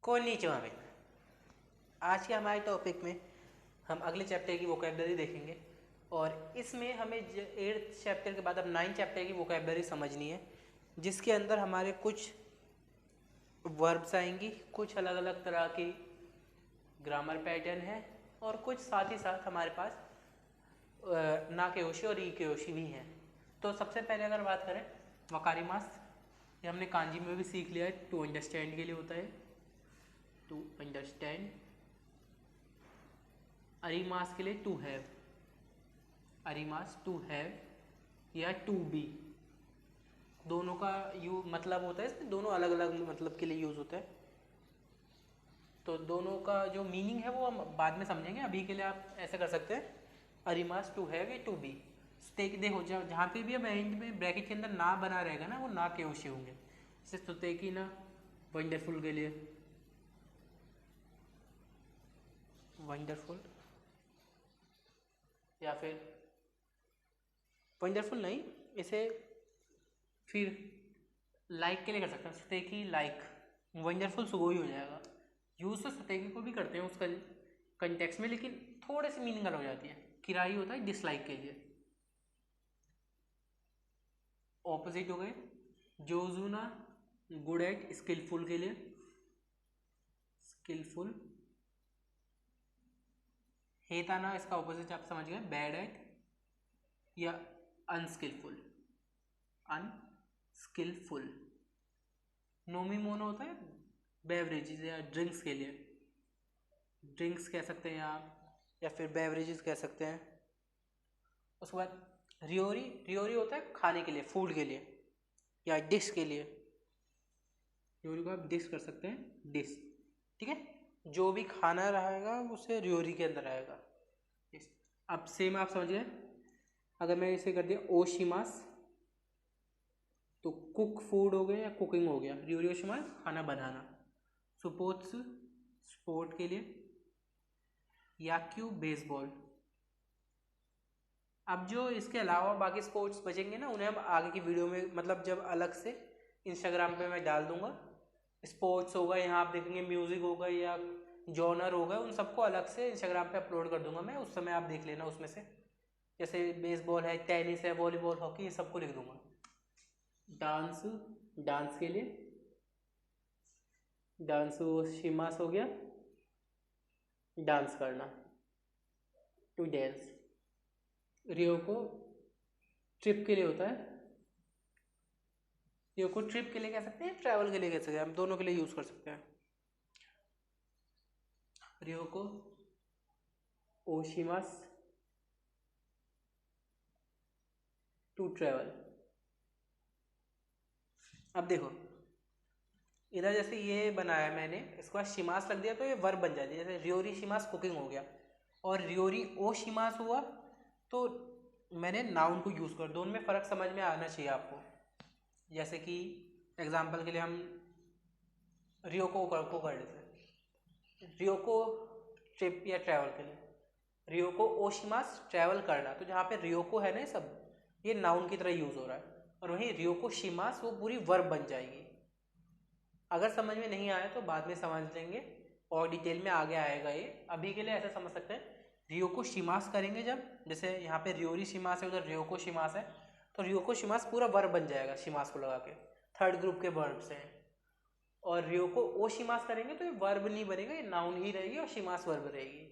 Konnichiwa में आज के हमारे टॉपिक में हम अगले चैप्टर की वोकैबलरी देखेंगे और इसमें हमें 8th चैप्टर के बाद अब 9th चैप्टर की वोकैबलरी समझनी है, जिसके अंदर हमारे कुछ वर्ब्स आएंगी, कुछ अलग अलग तरह की ग्रामर पैटर्न है और कुछ साथ ही साथ हमारे पास ना के ओशी और ई के ओशी भी हैं। तो सबसे पहले अगर बात करें वकारिमास, ये हमने कांजी में भी सीख लिया है, टू अंडरस्टैंड के लिए होता है, टू अंडरस्टैंड। अरिमास के लिए टू हैव, अरिमास टू हैव या टू बी, दोनों का मतलब होता है, इसमें दोनों अलग अलग मतलब के लिए यूज़ होता है। तो दोनों का जो मीनिंग है वो हम बाद में समझेंगे। अभी के लिए आप ऐसे कर सकते हैं, अरिमास टू हैव या टू बी। स्टेक दे हो जाए, जहाँ पे भी अब एंड में ब्रैकेट के अंदर ना बना रहेगा ना, वो ना के ओशे होंगे। जैसे सुतेकी ना वंडरफुल के लिए वंडरफुल, या फिर वंडरफुल नहीं, इसे फिर लाइक के लिए कर सकते हैं, सुतेकी लाइक, वंडरफुल सुगोई हो जाएगा। यूज़ तो सतेकी को भी करते हैं उसका कंटेक्स्ट में, लेकिन थोड़े सी मीनिंग अलग हो जाती है। किराई होता है डिसलाइक के लिए। ऑपोजिट हो गए जोजुना गुड एट, स्किलफुल के लिए स्किलफुल। हेताना इसका ऑपोजिट आप समझ गए, बैड एट या अनस्किलफुल, अनस्किलफुल। नोमी मोनो होता है बेवरेजेस या ड्रिंक्स के लिए, ड्रिंक्स कह सकते हैं आप या फिर बेवरेजेस कह सकते हैं। उसके बाद रियोरी, रियोरी होता है खाने के लिए, फूड के लिए या डिश के लिए। रियोरी को आप डिश कर सकते हैं, डिश, ठीक है। जो भी खाना रहेगा उसे रियोरी के अंदर आएगा। अब सेम आप समझ गए। अगर मैं इसे कर दिया ओशिमास, तो कुक फूड हो गया या कुकिंग हो गया। रियोरी ओशिमास खाना बनाना। स्पोर्ट्स स्पोर्ट के लिए, याक्यू बेसबॉल। अब जो इसके अलावा बाकी स्पोर्ट्स बचेंगे ना, उन्हें हम आगे की वीडियो में, मतलब जब अलग से इंस्टाग्राम पे मैं डाल दूंगा। स्पोर्ट्स होगा, यहाँ आप देखेंगे म्यूज़िक होगा या जॉनर होगा, उन सबको अलग से इंस्टाग्राम पे अपलोड कर दूंगा मैं, उस समय आप देख लेना उसमें से। जैसे बेसबॉल है, टेनिस है, वॉलीबॉल, हॉकी, ये सबको लिख दूंगा। डांस, डांस के लिए डांस शिमास हो गया, डांस करना, टू डांस। रियो को ट्रिप के लिए होता है, रियो को ट्रिप के लिए कह सकते हैं, ट्रैवल के लिए कह सकते हैं, हम दोनों के लिए यूज़ कर सकते हैं। रियो को ओशिमास टू ट्रैवल। अब देखो इधर जैसे ये बनाया मैंने, इसके बाद शिमास लग दिया तो ये वर्ब बन जाती है। जैसे रियोरी शिमास कुकिंग हो गया और रियोरी ओ शिमास हुआ, तो मैंने नाउन को यूज़ कर, दोनों में फ़र्क समझ में आना चाहिए आपको। जैसे कि एग्जांपल के लिए हम रियोको को कर लेते हैं, रियोको ट्रिप या ट्रैवल के लिए, रियोको ओशिमास ट्रैवल करना। तो जहाँ पे रियोको है ना, सब ये नाउन की तरह यूज़ हो रहा है, और वहीं रियोको शिमास वो पूरी वर्ब बन जाएगी। अगर समझ में नहीं आया तो बाद में समझ लेंगे और डिटेल में आगे आएगा ये। अभी के लिए ऐसा समझ सकते हैं, रियोको शिमास करेंगे जब, जैसे यहाँ पे रियोरी शिमास है, उधर रियोको शिमास है, तो रियोको शिमास पूरा वर्ब बन जाएगा शिमास को लगा के, थर्ड ग्रुप के वर्ब से। और रियोको ओ शिमास करेंगे तो ये वर्ब नहीं बनेगा, ये नाउन ही रहेगी और शिमास वर्ब रहेगी।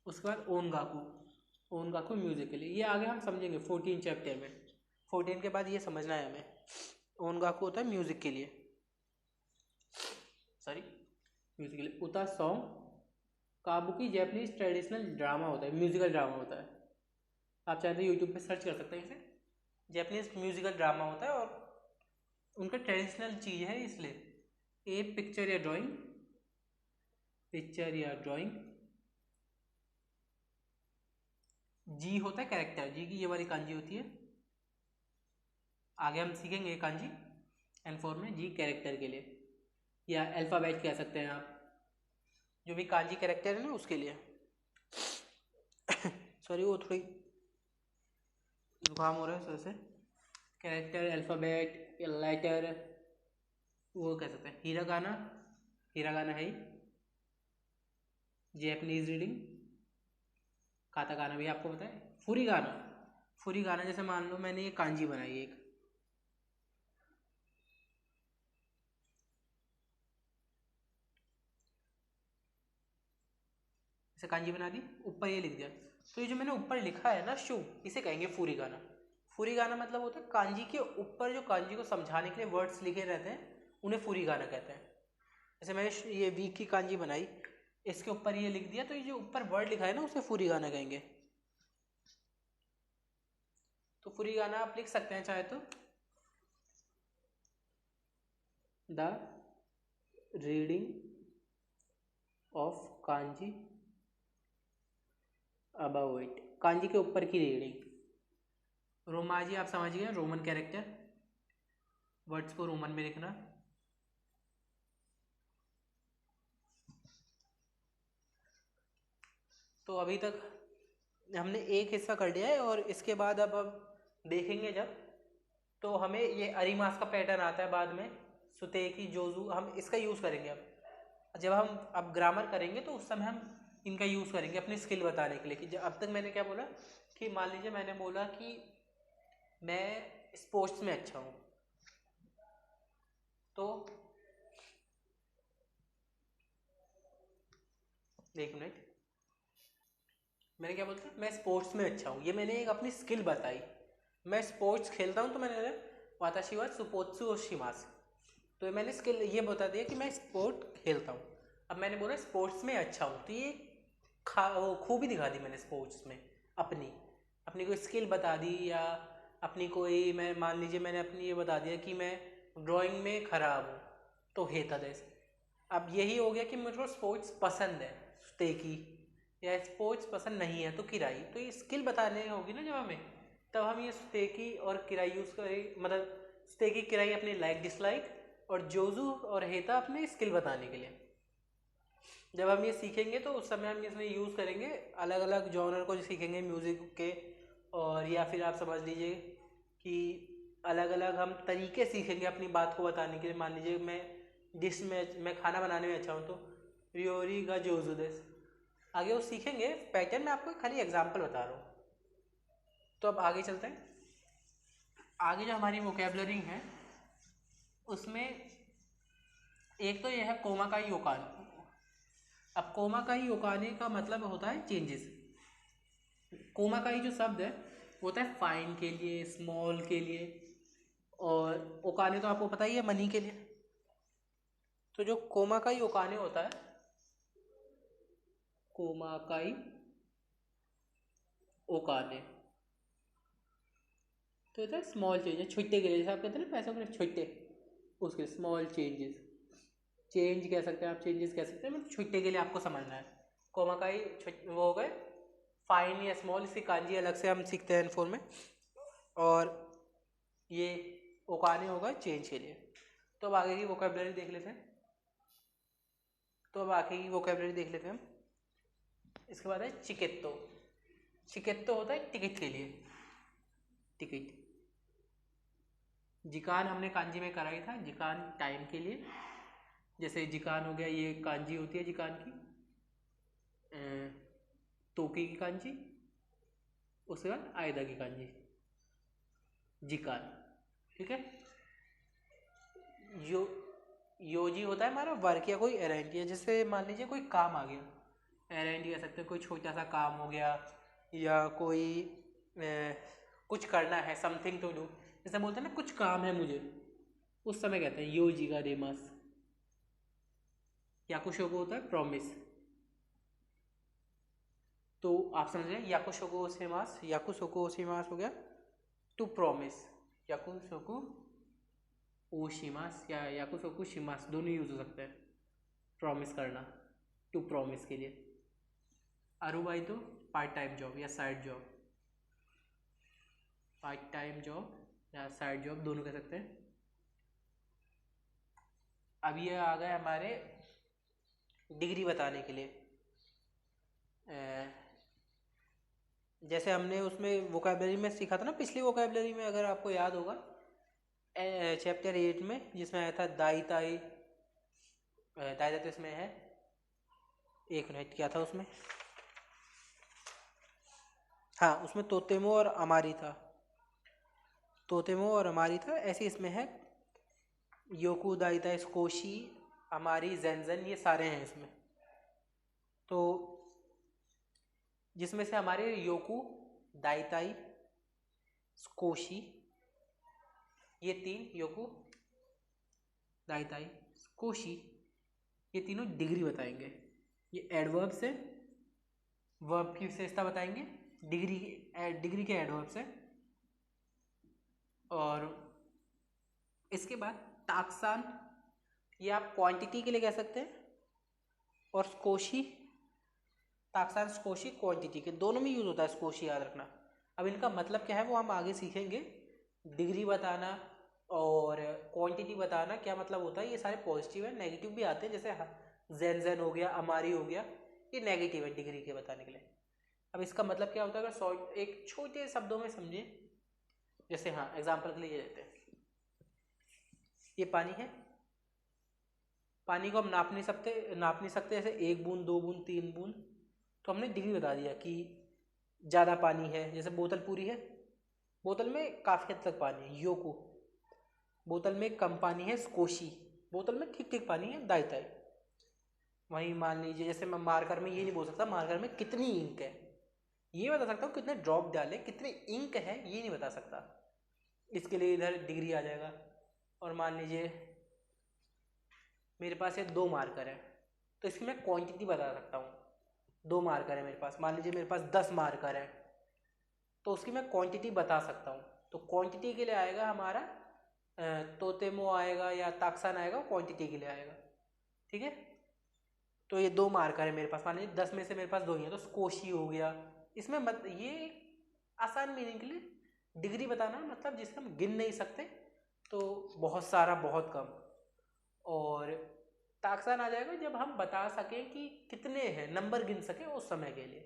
उसके बाद ओनगाकू, ओनगाकू म्यूजिक के लिए, ये आगे हम समझेंगे 14 चैप्टर में। 14 के बाद ये समझना है हमें। ओनगाकू होता है म्यूजिक के लिए, सॉरी म्यूजिक के लिए। उता song, Kabuki Japanese traditional drama होता है, म्यूजिकल ड्रामा होता है। आप चाहे तो यूट्यूब पे सर्च कर सकते हैं इसे, जैपनीज म्यूजिकल ड्रामा होता है और उनका ट्रेडिशनल चीज़ है इसलिए। ए पिक्चर या ड्राइंग, पिक्चर या ड्राइंग। जी होता है कैरेक्टर, जी की ये वाली कांजी होती है, आगे हम सीखेंगे कांजी एंड फॉर्म में। जी कैरेक्टर के लिए या अल्फ़ाबेट कह सकते हैं आप, जो भी कांजी कैरेक्टर है ना उसके लिए। सॉरी वो थोड़ी जुकाम हो रहा है सर से। कैरेक्टर, अल्फ़ाबेट या लेटर, वो कह सकते हैं। हीरागाना हिरागाना है, जैपनीज रीडिंग, काताकाना भी आपको पता है, फुरीगाना। फुरीगाना जैसे मान लो मैंने ये कांजी बनाई एक, जैसे कांजी बना दी, ऊपर ये लिख दिया, तो ये जो मैंने ऊपर लिखा है ना शू, इसे कहेंगे फुरीगाना। फुरीगाना मतलब होता है कांजी के ऊपर जो कांजी को समझाने के लिए वर्ड्स लिखे रहते हैं, उन्हें फुरीगाना कहते हैं। जैसे मैंने ये वीक की कांजी बनाई, इसके ऊपर ये लिख दिया, तो ये जो ऊपर वर्ड लिखा है ना उसे फुरीगाना कहेंगे। तो फुरीगाना आप लिख सकते हैं चाहे तो, the reading of kanji above it, kanji के ऊपर की रीडिंग। रोमाजी आप समझ गए, रोमन कैरेक्टर, वर्ड्स को रोमन में लिखना। तो अभी तक हमने एक हिस्सा कर लिया है, और इसके बाद अब देखेंगे जब, तो हमें ये अरिमास का पैटर्न आता है बाद में, सुतेकी, जोजू, हम इसका यूज़ करेंगे। अब जब हम अब ग्रामर करेंगे तो उस समय हम इनका यूज़ करेंगे अपनी स्किल बताने के लिए। कि अब तक मैंने क्या बोला, कि मान लीजिए मैंने बोला कि मैं स्पोर्ट्स में अच्छा हूँ, तो एक मिनट, मैंने क्या बोलता, मैं स्पोर्ट्स में अच्छा हूँ, ये मैंने एक अपनी स्किल बताई। मैं स्पोर्ट्स खेलता हूँ, तो मैंने वाताशी वा सुपोत्सु और शिमास, तो मैंने स्किल ये बता दिया कि मैं स्पोर्ट खेलता हूँ। अब मैंने बोला स्पोर्ट्स में अच्छा हूँ, तो ये खूबी दिखा दी मैंने स्पोर्ट्स में, अपनी अपनी कोई स्किल बता दी, या अपनी कोई, मैं मान लीजिए मैंने अपनी ये बता दिया कि मैं ड्राइंग में खराब हूँ, तो हेता देश। अब यही हो गया कि मुझे स्पोर्ट्स पसंद है, स्टेकी, या स्पोर्ट्स पसंद नहीं है तो किराई। तो ये स्किल बताने होगी ना जब हमें, तब हम ये स्टेकी और किराई यूज़ करें, मतलब स्टेकी किराई अपने लाइक डिसलाइक, और जोजू और हेता अपने स्किल बताने के लिए। जब हम ये सीखेंगे तो उस समय हम इसमें यूज़ करेंगे, अलग अलग जॉनर को सीखेंगे म्यूज़िक के, और या फिर आप समझ लीजिए कि अलग अलग हम तरीके सीखेंगे अपनी बात को बताने के लिए। मान लीजिए मैं खाना बनाने में अच्छा हूँ, तो रियोरी गा जोजू देस, आगे वो सीखेंगे पैटर्न। में आपको खाली एग्जाम्पल बता रहा हूँ। तो अब आगे चलते हैं। आगे जो हमारी वोकेबलरी है उसमें एक तो यह है कोमाकाई योकान। अब कोमाकाई योकाने का मतलब होता है चेंजेस। कोमाकाई जो शब्द है वो होता है फाइन के लिए, स्मॉल के लिए, और ओकाने तो आपको पता ही है मनी के लिए। तो जो कोमाकाई ओकाने होता है, कोमाकाई ओकाने तो होता है स्मॉल चेंजेस, छुट्टे के लिए, जैसे आप कहते हैं ना पैसों के लिए छुट्टे, उसके स्मॉल चेंजेस, चेंज कह सकते हैं आप, चेंजेस कह सकते हैं, मतलब छुट्टे के लिए आपको समझना है। कोमाकाई वो हो गए फाइन या स्मॉल, इसकी कांजी अलग से हम सीखते हैं इनफोर में, और ये ओकाने होगा चेंज के लिए। तो अब आगे की वोकेबलरी देख लेते हैं। हम इसके बाद है चिकेत्तो। चिकेत्तो होता है टिकट के लिए, टिकट। जिकान हमने कांजी में कराई था, जिकान टाइम के लिए, जैसे जिकान हो गया, ये कांजी होती है जिकान की, तोकी की कांजी, उसके बाद आयदा की कांजी, जिकान। ठीक है। योजी होता है हमारा वर्क या कोई एरेंट, या जैसे मान लीजिए कोई काम आ गया, एरेंट कह सकते हैं, कोई छोटा सा काम हो गया, या कोई कुछ करना है, समथिंग टू डू, जैसे बोलते हैं ना कुछ काम है मुझे, उस समय कहते हैं योजी का रेमस। याकुशोको होता है प्रॉमिस। तो आप समझ रहे हैं याकुशोको ओसेमास, याकुशोको ओसेमास हो गया टू प्रॉमिस, याकुशोको ओशिमास या याकुशोको शिमास दोनों यूज हो सकते हैं, प्रॉमिस करना, टू प्रॉमिस के लिए। अरुबाई तो पार्ट टाइम जॉब या side job, part time job या साइड जॉब दोनों कह सकते हैं। अब ये आ गए हमारे डिग्री बताने के लिए। जैसे हमने उसमें वोकेबलरी में सीखा था ना, पिछली वोकेबलरी में अगर आपको याद होगा, चैप्टर 8 में, जिसमें आया था दाई ताई, दाई तो इसमें है, एक मिनट क्या था उसमें, हाँ उसमें तोतेमो और अमारी था, तोतेमो और अमारी था। ऐसे इसमें है योकू दाइताई स्कोशी अमारी जेनजेन, ये सारे हैं इसमें। तो जिसमें से हमारे योकू दाइताई स्कोशी, ये तीन योकू दाइताई स्कोशी, ये तीनों डिग्री बताएंगे। ये एडवर्ब्स है, वर्ब की विशेषता बताएंगे, डिग्री के एडवर्ब्स है। और इसके बाद टाक्सान, ये आप क्वांटिटी के लिए कह सकते हैं, और स्कोशी, टाक्सान स्कोशी क्वांटिटी के, दोनों में यूज होता है स्कोशी, याद रखना। अब इनका मतलब क्या है वो हम आगे सीखेंगे। डिग्री बताना और क्वांटिटी बताना क्या मतलब होता है, ये सारे पॉजिटिव है, नेगेटिव भी आते हैं, जैसे जेन हो गया, अमारी हो गया, ये नेगेटिव है डिग्री के बताने के लिए। अब इसका मतलब क्या होता है अगर एक छोटे शब्दों में समझे, जैसे हाँ एग्जाम्पल के लिए ये लेते हैं, ये पानी है, पानी को हम नाप नहीं सकते जैसे 1 बूंद 2 बूंद 3 बूंद, तो हमने डिग्री बता दिया कि ज़्यादा पानी है। जैसे बोतल पूरी है, बोतल में काफ़ी हद तक पानी है योकू, बोतल में कम पानी है स्कोशी, बोतल में ठीक ठीक पानी है दाइताई। वहीं मान लीजिए जैसे मैं मार्कर में ये नहीं बोल सकता मार्कर में कितनी इंक है, ये बता सकता हूँ कितने ड्रॉप डाले, कितनी इंक है ये नहीं बता सकता, इसके लिए इधर डिग्री आ जाएगा। और मान लीजिए मेरे पास ये 2 मार्कर है, तो इसकी मैं क्वांटिटी बता सकता हूँ। 2 मार्कर है मेरे पास, मान लीजिए मेरे पास 10 मार्कर है, तो उसकी मैं क्वांटिटी बता सकता हूँ। तो क्वांटिटी के लिए आएगा हमारा तोतेमो आएगा या ताक्सान आएगा, क्वांटिटी के लिए आएगा, ठीक है। तो ये 2 मार्कर है मेरे पास, मान लीजिए 10 में से मेरे पास 2 ही है, तो स्कोशी हो गया। इसमें ये आसान मीनिंग के लिए डिग्री बताना मतलब जिससे हम गिन नहीं सकते, तो बहुत सारा बहुत कम। और ताक्सान आ जाएगा जब हम बता सकें कि कितने हैं, नंबर गिन सकें उस समय के लिए।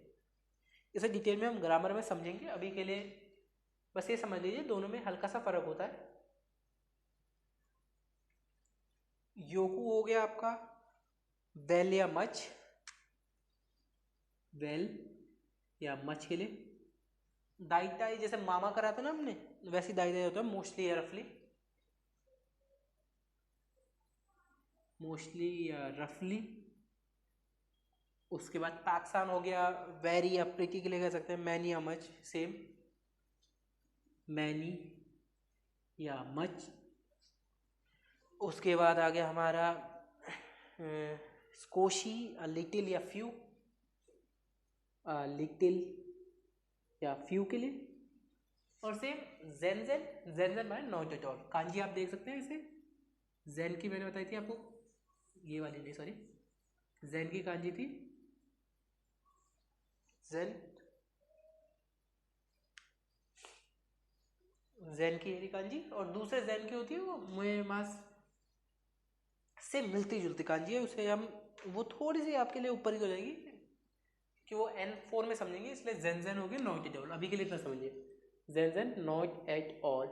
इसे डिटेल में हम ग्रामर में समझेंगे, अभी के लिए बस ये समझ लीजिए दोनों में हल्का सा फर्क होता है। योकू हो गया आपका वेल या मच, वेल या मच के लिए। दाइताई जैसे मामा करा था ना हमने, वैसे दाइताई होता है मोस्टली या रफली, मोस्टली या रफली। उसके बाद ताक्सान हो गया वेरी या प्रीटी के लिए कह सकते हैं मैनी या मच, सेम मैनी या मच। उसके बाद आ गया हमारा स्कोशी लिटिल या फ्यू, लिटिल या फ्यू के लिए। और सेम जेनजेन, जेनजेन माने नॉट एट ऑल, कांजी आप देख सकते हैं इसे, जेन की मैंने बताई थी आपको, ये वाली नहीं सॉरी, जेन की कांजी थी जेन, जेन की हेरी कांजी, और दूसरे जेन की होती है वो मुए मास से मिलती जुलती कांजी है, उसे हम वो थोड़ी सी आपके लिए ऊपर ही हो जाएगी कि वो N4 में समझेंगे, इसलिए जेन जेन हो गया नॉट एट ऑल। अभी के लिए इतना समझिए, जेन जेन नॉट एट ऑल,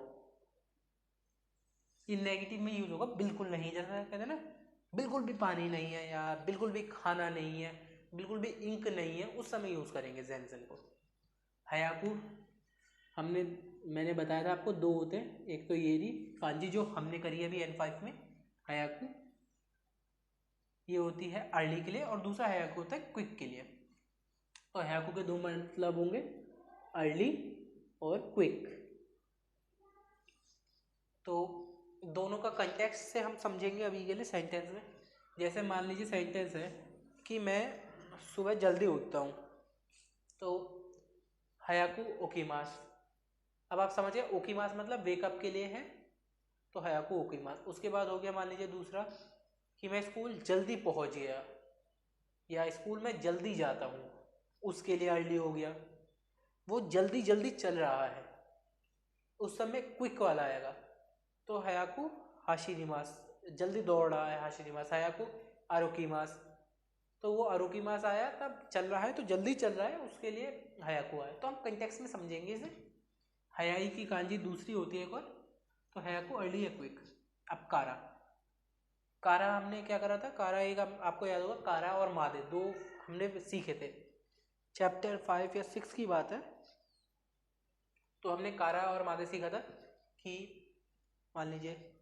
ये नेगेटिव में यूज होगा बिल्कुल नहीं, जैसा कहते हैं ना बिल्कुल भी पानी नहीं है या बिल्कुल भी खाना नहीं है, बिल्कुल भी इंक नहीं है, उस समय यूज करेंगे जेन जेन को। हयाकू मैंने बताया था आपको 2 होते हैं, एक तो ये रही कांजी जो हमने करी है अभी N5 में हयाकू, ये होती है अर्ली के लिए, और दूसरा हयाकू होता है क्विक के लिए। तो हयाकू के 2 मतलब होंगे अर्ली और क्विक। तो दोनों का कंटेक्स्ट से हम समझेंगे अभी के लिए सेंटेंस में। जैसे मान लीजिए सेंटेंस है कि मैं सुबह जल्दी उठता हूँ, तो हयाकू ओकीमास। अब आप समझिए ओकीमास मतलब वेकअप के लिए है, तो हयाकू ओकीमास। उसके बाद हो गया मान लीजिए दूसरा कि मैं स्कूल जल्दी पहुँच गया या स्कूल में जल्दी जाता हूँ, उसके लिए अर्ली हो गया। वो जल्दी जल्दी चल रहा है, उस समय क्विक वाला आएगा, तो हयाकू हाशिनिमास, जल्दी दौड़ रहा है हाशिनिमास, हयाकू आरोकीमास, तो वो आरोकीमास आया तब चल रहा है, तो जल्दी चल रहा है उसके लिए हयाकू आया। तो हम कंटेक्स्ट में समझेंगे इसे। हयाई की कांजी दूसरी होती है एक और, तो हयाकू अर्ली या क्विक। अब कारा, कारा हमने क्या करा था, कारा एक आपको याद होगा, कारा और मादे दो हमने सीखे थे, चैप्टर 5 या 6 की बात है। तो हमने कारा और मादे सीखा था कि मान लीजिए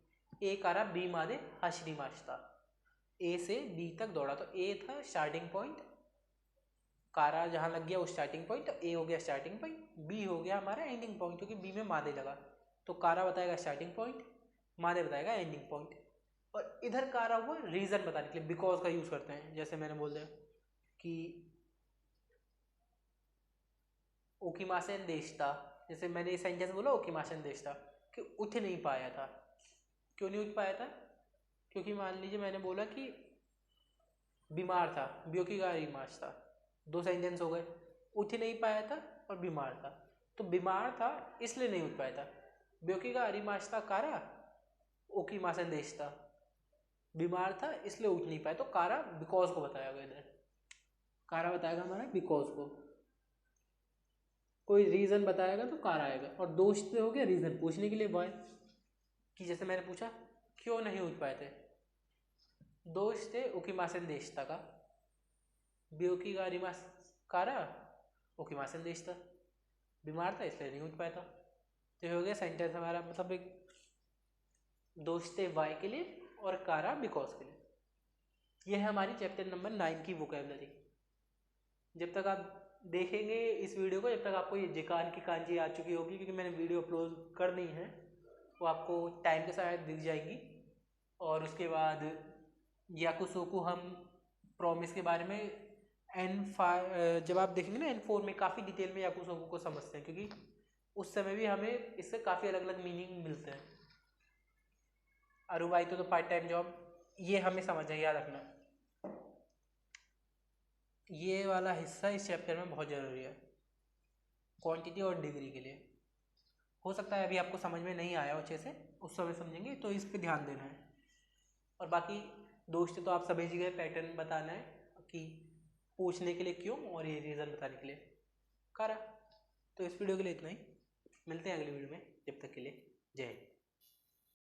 ए कारा बी मादे हशरी माश्ता, ए से बी तक दौड़ा, तो ए था स्टार्टिंग पॉइंट, कारा जहाँ लग गया वो स्टार्टिंग पॉइंट, तो ए हो गया स्टार्टिंग पॉइंट, बी हो गया हमारा एंडिंग पॉइंट क्योंकि बी में मादे लगा। तो कारा बताएगा स्टार्टिंग पॉइंट, मादे बताएगा एंडिंग पॉइंट। और इधर कारा हुआ रीज़न बताने के लिए, बिकॉज का यूज़ करते हैं। जैसे मैंने बोल दिया कि ओकीमासेन देशता, जैसे मैंने ये सेंटेंस बोला ओकीमासेन देशता, कि उठ नहीं पाया था। क्यों नहीं उठ पाया था? क्योंकि मान लीजिए मैंने बोला कि बीमार था, ब्योकी का रिमाश था, दो सेंटेंस हो गए, उठ नहीं पाया था और बीमार था। तो बीमार था इसलिए नहीं उठ पाया था, ब्योकी का रिमाश था कारा, ओकीमासेन देशता, बीमार था इसलिए उठ नहीं पाया, तो कारा बिकॉज को बताएगा। इधर कारा बताएगा हमारा बिकॉज को, कोई रीज़न बताएगा तो कारा आएगा। और दोष से हो गया रीज़न पूछने के लिए वाई, कि जैसे मैंने पूछा क्यों नहीं उठ पाए थे, दोष थे ओकीमासेन देशता का, ब्योकी का रिमास कारा, ओकीमासेन देशता, बीमार था इसलिए नहीं उठ पाया था। तो हो गया सेंटेंस हमारा, मतलब एक दोष थे वाई के लिए और कारा बिकॉज के लिए। यह है हमारी चैप्टर नंबर 9 की वोकेबलरी। जब तक आप देखेंगे इस वीडियो को, जब तक आपको ये जिकान की कांजी आ चुकी होगी, क्योंकि मैंने वीडियो अपलोड कर दी है, वो आपको टाइम के साथ दिख जाएगी। और उसके बाद याकुसोकु हम प्रॉमिस के बारे में जब आप देखेंगे ना N4 में काफ़ी डिटेल में याकुसोकु को समझते हैं, क्योंकि उस समय भी हमें इससे काफ़ी अलग अलग मीनिंग मिलते हैं। अरुबाई तो पार्ट टाइम जॉब, ये हमें समझना है, याद रखना। ये वाला हिस्सा इस चैप्टर में बहुत ज़रूरी है क्वांटिटी और डिग्री के लिए। हो सकता है अभी आपको समझ में नहीं आया हो अच्छे से, उस समय समझेंगे, तो इस पे ध्यान देना है। और बाकी दोस्त तो आप समझ गए, पैटर्न बताना है कि पूछने के लिए क्यों और ये रीज़न बताने के लिए करा। तो इस वीडियो के लिए इतना ही, मिलते हैं अगली वीडियो में, जब तक के लिए जय हिंद।